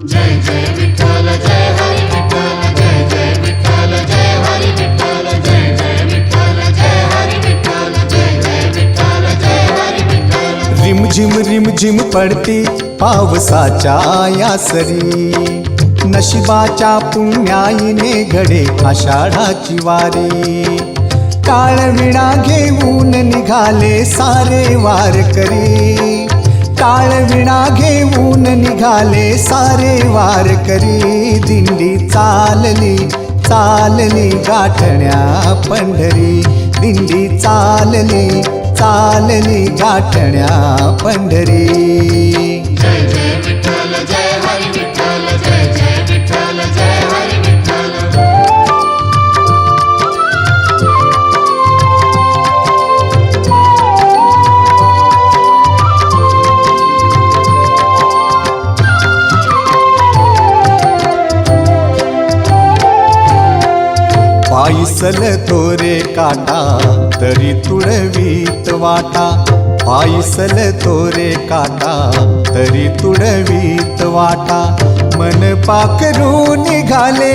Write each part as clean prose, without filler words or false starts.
जय जय विठ्ठल जय हरी विठ्ठल जय जय विठ्ठल जय हरी विठ्ठल जय जय विठ्ठल जय हरी विठ्ठल जय जय विठ्ठल जय हरी विठ्ठल। रिमझिम पडती पावसाच्या या सरी, नशिबाच्या पुण्याईने घडे आषाढाची वारी। काळविणा घेऊन निघाले सारे वारकरी, काळविणा घेऊन निघाले सारे वारकरी। दिंडी चालली चालली गाठण्या पंढरी, दिंडी चालली चालली गाठण्या पंढरी। जय जय विठ्ठल जय हरी विठ्ठल जय जय विठ्ठल जय हरी विठ्ठल। पायसल तोरे काटा तरी तुडवीत वाटा, पायसल तोरे काटा तरी तुडवीत वाटा। मन पाखरू निघाले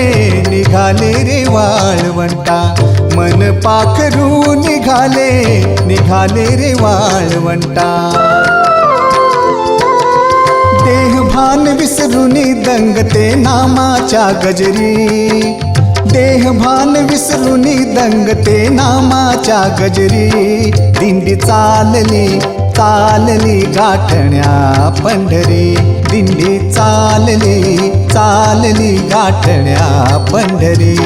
निघाले रे वाळवंटा, मन पाखरू निघाले निघाले रे वाळवंटा। देहभान विसरुनी दंगते नामाच्या गजरी, देहभान विसरुनी दंगते नामाच्या गजरी। दिंडी चालली चालली गाठण्या पंढरी, दिंडी चालली चालली गाठण्या पंढरी।